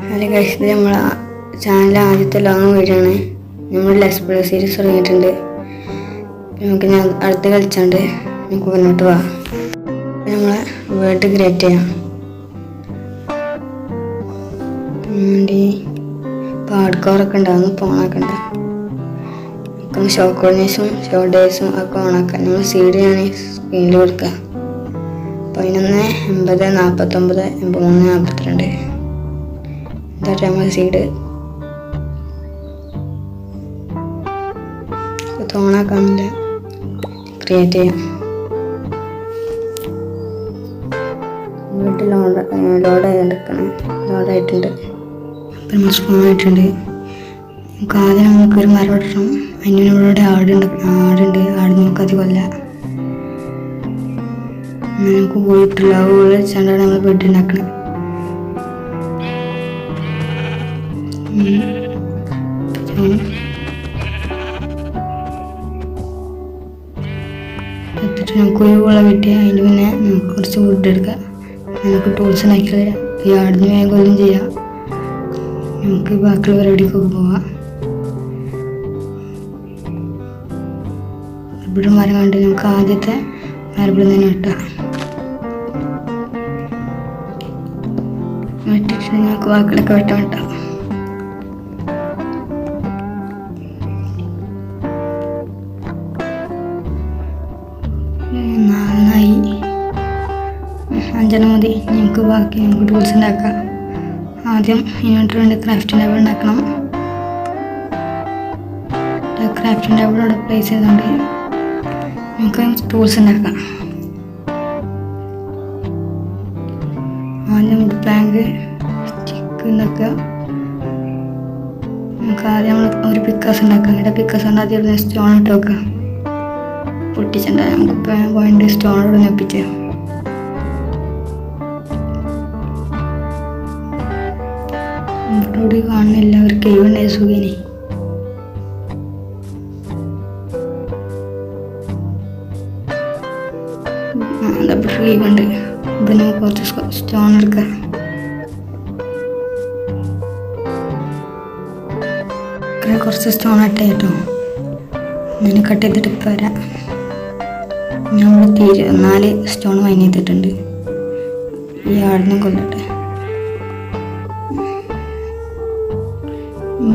അതിൽ കഴിച്ചത് നമ്മളെ ചാനൽ ആദ്യത്തെ ലോങ് വീഡിയോ ആണ്. നമ്മൾ ലെറ്റ്സ് പ്ലേ സീരീസ് തുടങ്ങിയിട്ടുണ്ട്. നമുക്ക് ഞാൻ അടുത്ത് കളിച്ചാണ്ട് നമുക്ക് മുന്നോട്ട് പോവാം. നമ്മളെ വേർഡ് ക്രിയേറ്റ് ചെയ്യാം. വേണ്ടി ഹാർഡ് കവറൊക്കെ ഉണ്ടാകുന്നു, ഇപ്പോൾ ഓണാക്കണ്ട. നമുക്ക് ഷോ കോർഡിനേഷനും ഷോ ഡേയ്സും ഒക്കെ ഓണാക്കാം. നമ്മൾ സീഡ് ഞാൻ സ്ക്രീനിൽ കൊടുക്കുക. 11, 80, 49, 83, 42 ഇതായിട്ട് നമ്മൾ സീഡ് ഓണാക്കാനില്ല. ക്രിയേറ്റ് ചെയ്യാം. വീട്ടിൽ ലോഡായിട്ടുണ്ട്. അപ്പം നമ്മൾ സ്പൂൺ ആയിട്ടുണ്ട്. നമുക്ക് ആദ്യം നമുക്കൊരു മരം ഇടണം. അതിനോടെ ആടുണ്ട്. ആട് നമുക്കത് കൊല്ലാം. നമുക്ക് പോയിട്ടുള്ള വെച്ചാണ്ടാണ് നമ്മൾ ബെഡ് ഉണ്ടാക്കണം. എന്നിട്ട് നമുക്ക് ഒരു കുള വെട്ടി അതിന് പിന്നെ നമുക്ക് കുറച്ച് വുഡ് എടുക്കാം. നമുക്ക് ടൂൾസ് ഉണ്ടാക്കി ഈ ആടിന് വേഗം കൊല്ലും ചെയ്യാം. നമുക്ക് ബാക്കിയുള്ള പരിപാടിക്കൊക്കെ പോവാം. ഇവിടെ മരം കണ്ട് നമുക്ക് ആദ്യത്തെ മരപ്പിൽ തന്നെ വെട്ടാം. വെട്ടിട്ട് നമുക്ക് ബാക്കിലൊക്കെ വെട്ടാം. നന്നായി 5 മതി. നമുക്ക് ബാക്കി നമുക്ക് ടൂൾസ് ഉണ്ടാക്കാം. ആദ്യം ഇതിനോട്ട് വേണ്ടി ക്രാഫ്റ്റിംഗ് ടേബിൾ ഉണ്ടാക്കണം. ക്രാഫ്റ്റിംഗ് ടേബിൾ അവിടെ പ്ലേസ് ചെയ്തുകൊണ്ട് നമുക്ക് ടൂൾസ് ഉണ്ടാക്കാം. ആദ്യം നമുക്ക് പ്ലാങ്ക് സ്റ്റിക്ക് ഉണ്ടാക്കുക. നമുക്ക് ആദ്യം നമ്മൾ ഒരു പിക്കാസ് ഉണ്ടാക്കാം. എന്നിട്ട് പിക്കാസ് കൊണ്ട് ആദ്യം സ്റ്റോൺ ഇട്ട് വെക്കുക. പൊട്ടിച്ചിട്ടുണ്ടാകും. നമുക്ക് പോയിന്റ് സ്റ്റോണോട് ഒപ്പിച്ച് ഇവിടെ കാണുന്നില്ല. ഒരു കേവുണ്ട് സുഖിനി. കേവുണ്ട്. ഇവിടെ നമുക്ക് കുറച്ച് സ്റ്റോൺ എടുക്കാം. കുറച്ച് സ്റ്റോൺ ഇട്ട കേട്ടോ. ഞാൻ കട്ട് ചെയ്തിട്ട് ഇപ്പം വരാം. നമ്മൾ 4 സ്റ്റോൺ വൈൻ ചെയ്തിട്ടുണ്ട്. ഈ ആടിനും കൊല്ലട്ടെ.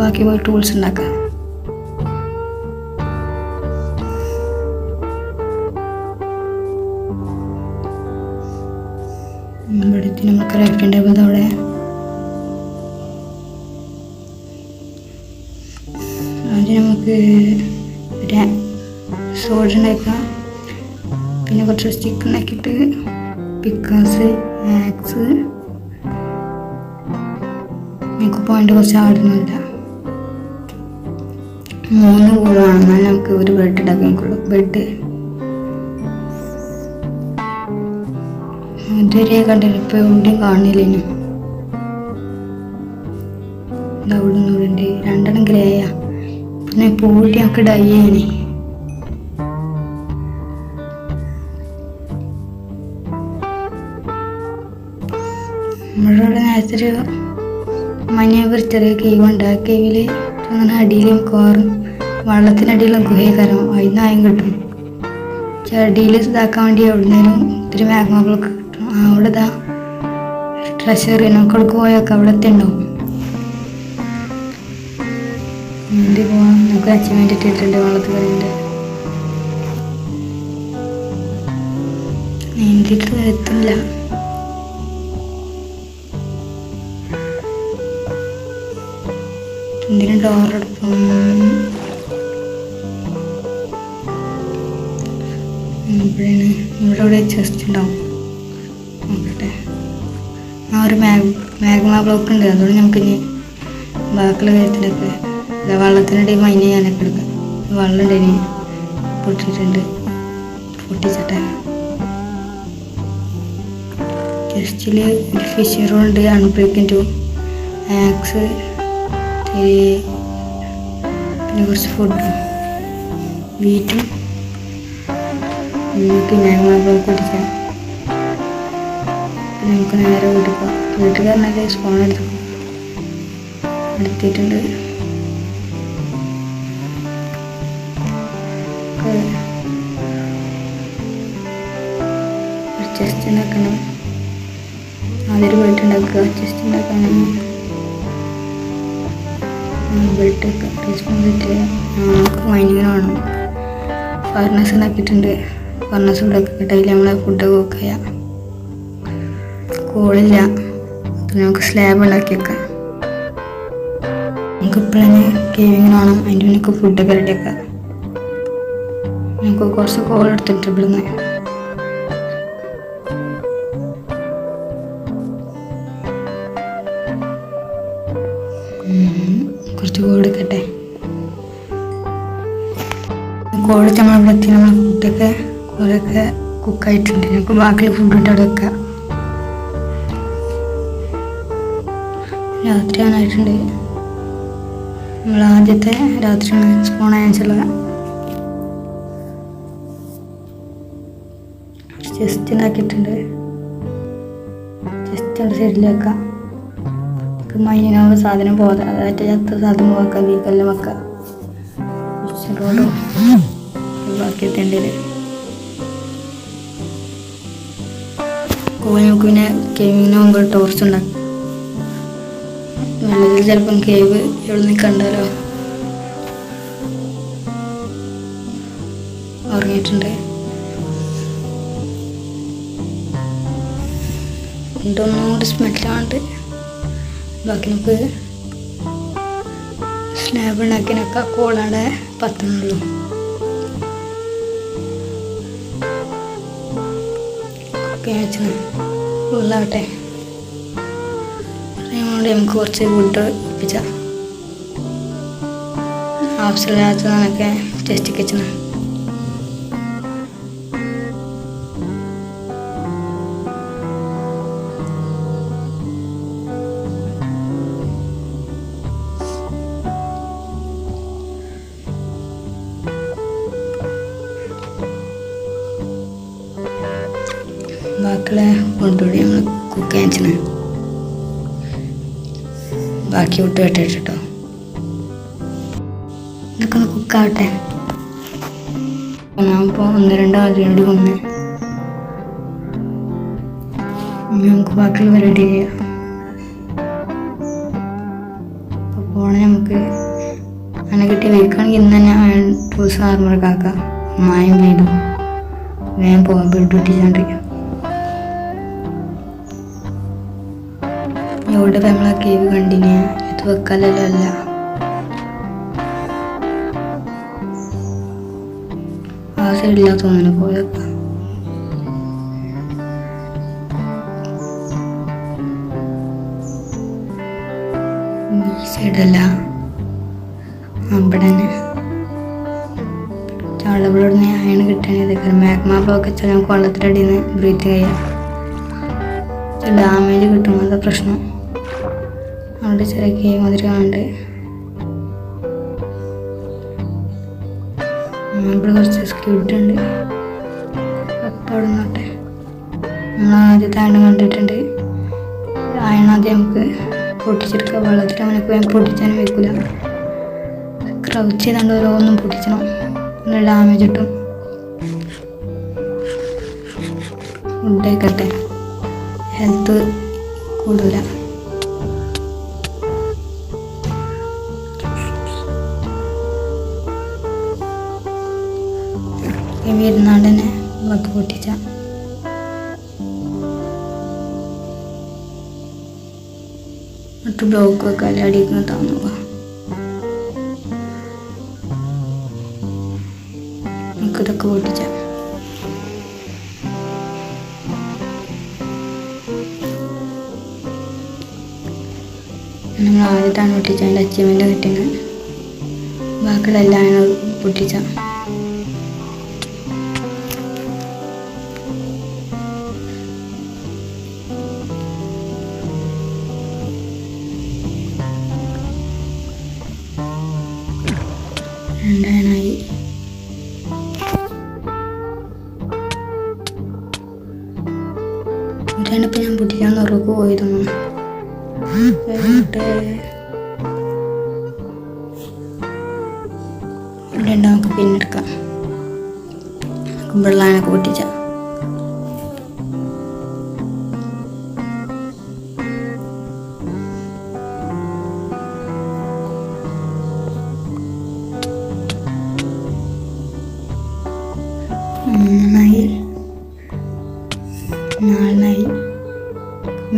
ബാക്കി പോയി ടൂൾസ് ഉണ്ടാക്കാം. ഇവിടുത്തെ നമ്മൾ ക്രാഫ്റ്റിംഗ് ടേബിൾ അവിടെ ആദ്യം നമുക്ക് സോഡ് ഉണ്ടാക്കാം. പിന്നെ കുറച്ച് സ്റ്റിക്ക് ഉണ്ടാക്കിയിട്ട് പിക്കാസ്, ആക്സ്, നമുക്ക് പോയിന്റ് കുറച്ച് ആടുന്നില്ല. 3 കൂടാണ്. എന്നാൽ നമുക്ക് ഒരു ബെഡ് ഉണ്ടാക്കിക്കൊള്ളൂ. ബെഡ് ഇതുവരെ കണ്ടില്ല. ഇപ്പോൾ എവിടെയും കാണില്ല. അവിടെ ഉണ്ട് 2 ഗ്രേയാ. പിന്നെ പൂട്ടി നമുക്ക് ഡൈ ചെയ്യണേ. നമ്മളിവിടെ നേരത്തെ ഒരു മഞ്ഞ ചെറിയ കേവ് ഉണ്ട്. ആ കേവിൽ അങ്ങനെ അടിയിലും കോറും വെള്ളത്തിനടിയിലും ഗുഹയക്കരം അതിനായും കിട്ടും. ചെടിയിൽ ഇതാക്കാൻ വേണ്ടി എവിടുന്നേലും ഇത്തിരി മാഗ്മകളൊക്കെ കിട്ടും. അവിടെ ഇതാ ട്രഷറി നമുക്കവിടെ പോയൊക്കെ അവിടെ എത്തിണ്ടാവും. നീന്തി പോവാൻ നമുക്ക് അച്ചീവ്മെന്റ് ഇട്ടിട്ടുണ്ട്. വെള്ളത്തിൽ കറിയുണ്ട്. നീന്തിയിട്ട് എത്തില്ല. എന്തിനും ഡോറെടുക്കും. ഇവിടെ ചെസ്റ്റ് ഉണ്ടാവും. നോക്കട്ടെ. ആ ഒരു മാഗ്മ ബ്ലോക്ക് ഉണ്ട്. അതുകൊണ്ട് നമുക്കിനി ബാക്കിയുള്ള കാര്യത്തിലൊക്കെ വെള്ളത്തിനിടയിൽ മൈന ചെയ്യാനൊക്കെ എടുക്കാം. വെള്ളം ഉണ്ടേനി പൊട്ടിച്ചിട്ടുണ്ട്. പൊട്ടിച്ചിട്ടെ ചെസ്റ്റിൽ ഫിഷ് റോളുണ്ട്. അൺബ്രേക്കിംഗ് 2 ആക്സ്, പിന്നെ കുറച്ച് ഫുഡും വീറ്റും നമുക്ക് മാഗ്മ ബ്ലോക്ക് അടിക്കാം. നമുക്ക് നേരെ വീട്ടിൽ പോകാം. വീട്ടിൽ പറഞ്ഞാൽ സ്പോൺ എടുത്തു. എടുത്തിട്ടുണ്ട്. ചെസ്റ്റ് ഉണ്ടാക്കണം. ആദ്യം ബെൽറ്റ് ഉണ്ടാക്കുക. ചെസ്റ്റ് ഉണ്ടാക്കാനാണ് ബെൽറ്റ് റെസ്പോൺസിബിലിറ്റി നമുക്ക് മൈനിങ്ങിന് വേണം. ഫർണസ് ഉണ്ടാക്കിയിട്ടുണ്ട്. ഫർണസ് ഉണ്ടാക്കിയിട്ട് അതിൽ നമ്മളെ ഫുഡ് കുക്ക് ചെയ്യാം. കോളില്ല, അത് നമുക്ക് സ്ലാബ് ഉണ്ടാക്കി വെക്കാം. നമുക്ക് ഇപ്പോഴേ കേവിങ്ങിന് വേണം. അതിൻ്റെ മുന്നൊക്കെ ഫുഡൊക്കെ റെഡിയാക്കാം. നമുക്ക് കുറച്ച് കോൾ എടുത്തിട്ട് ഇവിടുന്ന് കുറച്ച് കോൾ എടുക്കട്ടെ. കോൾ നമ്മളിവിടെ എത്തി. നമ്മളെ ഫുഡൊക്കെ കുറേയൊക്കെ കുക്കായിട്ടുണ്ട്. നമുക്ക് ബാക്കി ഫുഡ് ഇട്ട് അവിടെ വെക്കാം. രാത്രിയാനായിട്ടുണ്ട്. നമ്മൾ ആദ്യത്തെ രാത്രിയാണ് സ്പോൺ അയച്ചുള്ളത്. ചെസ്റ്റ് ഉണ്ടാക്കിയിട്ടുണ്ട്. ചെസ്റ്റ് ഉണ്ട് സൈഡിൽ വെക്കാം. മൈനാവുമ്പോൾ സാധനം പോകാതെ അതായിട്ട് ചത്ത സാധനം വെക്കാം. വീക്കെല്ലാം വെക്കാം. റോഡും ബാക്കി എത്തേണ്ടത് കോഴി. നമുക്ക് പിന്നെ കേവിങ്ങിന് മുമ്പ് ടോർച്ച് ഉണ്ടാക്കാം. വെള്ളത്തിൽ ചിലപ്പം കേവ് എവിടെ നിന്ന് കണ്ടാലോ. ഉറങ്ങിയിട്ടുണ്ട്. ഇതൊന്നും കൂടി സ്മെല്ലാണ്ട് ബാക്കി നമുക്ക് സ്ലാബ് ഉണ്ടാക്കിനൊക്കെ കോളാടെ പത്തണുള്ളൂ. ഓക്കെ വെച്ചാൽ ഉള്ളാവട്ടെ. നമുക്ക് കുറച്ച് വുഡ് ഒപ്പിച്ച ആവശ്യമില്ലാത്തതൊക്കെ ടെസ്റ്റ് കിച്ചണ്. ബാക്കിയുള്ള കൊണ്ടുകൂടി നമ്മൾ കുക്ക് ചെയ്യാൻ ബാക്കി വിട്ട് വെട്ടിട്ടോ. ഇതൊക്കെ ഒന്ന് കുക്കാവട്ടെ. ഞാനിപ്പോൾ 1-2 ആദ്യം കൊന്ന് നമുക്ക് ബാക്കിയുള്ള പരിപാടി ചെയ്യാം. അപ്പോൾ പോണ നമുക്ക് അങ്ങനെ കിട്ടി വയ്ക്കുകയാണെങ്കിൽ ഇന്ന് തന്നെ ടൂൾസ് ആർമറൊക്കെ ആക്കാം. മായം പെയ്തു വേഗം പോകാൻ ബെഡ് ഒട്ടിച്ചാണ്ടിരിക്കാം. ഇവിടെ നമ്മളെ കേവ് കണ്ടിന്യൂ ഇത് വെക്കാലല്ലോ. അല്ല ആ സൈഡില്ല തോന്നുന്നു പോയേക്കാം. ഈ സൈഡല്ല അവിടെ തന്നെ ചാളവിടുന്ന് അയണ് കിട്ടാൻ മാഗ്മ ബ്ലോക്ക് വെച്ചാൽ നമുക്ക് വെള്ളത്തിലടിയിൽ നിന്ന് ബ്രീത്ത് ചെയ്യാം. ഡാമേജ് കിട്ടുമ്പോൾ അതാ പ്രശ്നം. അവിടെ ചെറിയ കേവ് മാതിരി കാണുന്നുണ്ട്. ഇവിടെ കുറച്ച് സ്ക്യൂഡ് ഉണ്ട്. അപ്പം അവിടെ നിന്നോട്ടെ. നമ്മൾ ആദ്യത്തെ അയൺ കണ്ടിട്ടുണ്ട്. അയണാദ്യം നമുക്ക് പൊട്ടിച്ചെടുക്കാം. വെള്ളത്തിൽ അവനൊക്കെ വേഗം പൊട്ടിച്ചാനും വെക്കില്ല. ക്രൗച്ച് ചെയ്താണ്ട് ഓരോന്നും പൊട്ടിച്ചണം. നല്ല ഡാമേജ് കിട്ടും. ഫുഡായിക്കട്ടെ, ഹെൽത്ത് കൂടില്ല. വരുന്നാണ്ട് തന്നെ വക്ക് പൊട്ടിച്ച മറ്റു ബ്ലോക്ക് വെക്കാല്ലേ അടിക്കുന്ന താന്നുക. നമുക്കിതൊക്കെ പൊട്ടിച്ച നമ്മൾ ആദ്യത്താണ് പൊട്ടിച്ച. അതിൻ്റെ അച്ചീവ്മെൻ്റ് കിട്ടിയത്. ബാക്കിയുള്ള എല്ലാം പൊട്ടിച്ച. രണ്ടായി. ഒരാണിപ്പോൾ ഞാൻ പൊട്ടിക്കാൻ തുറക്ക് പോയിരുന്നു. അവിടെ ഉണ്ട്, നമുക്ക് പിന്നെ എടുക്കാം. വെള്ളാനൊക്കെ പൊട്ടിച്ച നന്നായി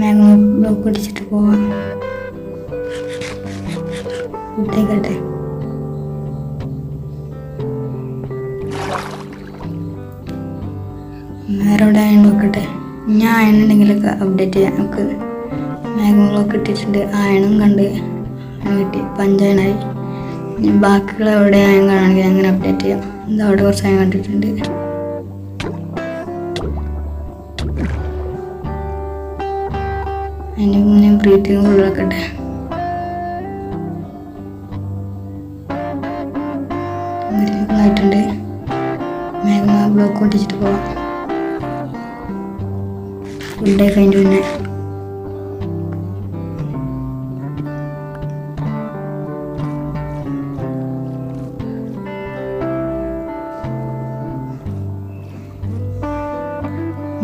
മാംഗോ ബ്ലോക്ക് അടിച്ചിട്ട് പോവാം. ഇട്ടേക്കട്ടെ. വേറെ എവിടെ അയൺ നോക്കട്ടെ. ഞാൻ അയൺ ഉണ്ടെങ്കിലൊക്കെ അപ്ഡേറ്റ് ചെയ്യാം. നമുക്ക് മാംഗോ ബ്ലോക്ക് ഇട്ടിട്ടുണ്ട്, അയണും കണ്ട് കിട്ടി, 5 അയണായി. ബാക്കിയുള്ള എവിടെ അയൺ കാണുകയാണെങ്കിൽ അങ്ങനെ അപ്ഡേറ്റ് ചെയ്യാം. എന്താ അവിടെ കുറച്ച് അയൺ കണ്ടിട്ടുണ്ട്. അതിന് മുന്നേ ബ്രീത്തിങ് ഫുള്ളാക്കട്ടെ. ആയിട്ടുണ്ട്. മാഗ്മ ബ്ലോക്ക് ഒട്ടിച്ചിട്ട് പോവാം. ഫുഡേ കഴിഞ്ഞു. പിന്നെ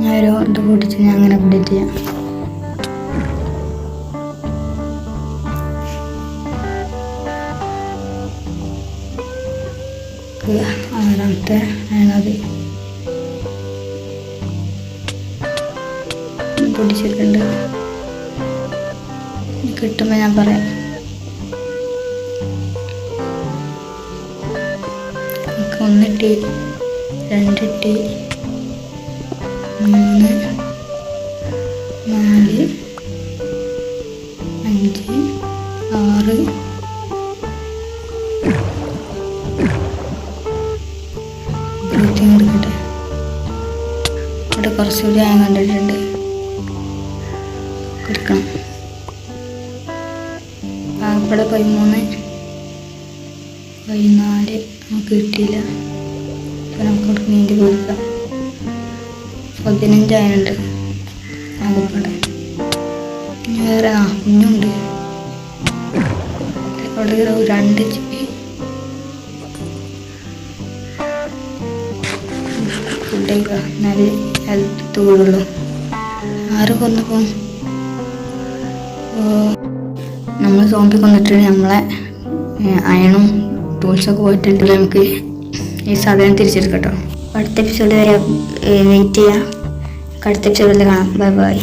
ഞാനൊരു ഇത് പൊട്ടിച്ച് ഞാൻ അങ്ങനെ അപ്ഡേറ്റ് ചെയ്യാം. ആറാമത്തെ ആണത് പൊടിച്ചിട്ടുണ്ട്. കിട്ടുമ്പോൾ ഞാൻ പറയാം. നമുക്ക് 1 ടീ, 2 ടീ, 3, 4, 5, 6, എടുക്കട്ടെ. ഇവിടെ കുറച്ചുകൂടി ഞാൻ കണ്ടിട്ടുണ്ട്, എടുക്കണം. ഇവിടെ 13, 14 നമുക്ക് കിട്ടിയില്ല. അപ്പോൾ നമുക്ക് നീന്തി കൊടുക്കാം. 15 ആയുണ്ട് നമുക്കിവിടെ. വേറെ കുഞ്ഞുണ്ട് അവിടെ 2 GB. ഫുഡൊക്കെ നല്ല ഹെൽത്ത് കൂടുള്ളൂ. ആര് കൊന്നപ്പോൾ നമ്മൾ സോമ്പി കൊന്നിട്ട് നമ്മളെ അയണും ടൂൾസൊക്കെ പോയിട്ടുണ്ടെങ്കിൽ നമുക്ക് ഈ സാധനം തിരിച്ചെടുക്കട്ടോ. അടുത്ത എപ്പിസോഡ് വരെ വെയിറ്റ് ചെയ്യാം. അടുത്ത എപ്പിസോഡിൽ കാണാം. Bye bye.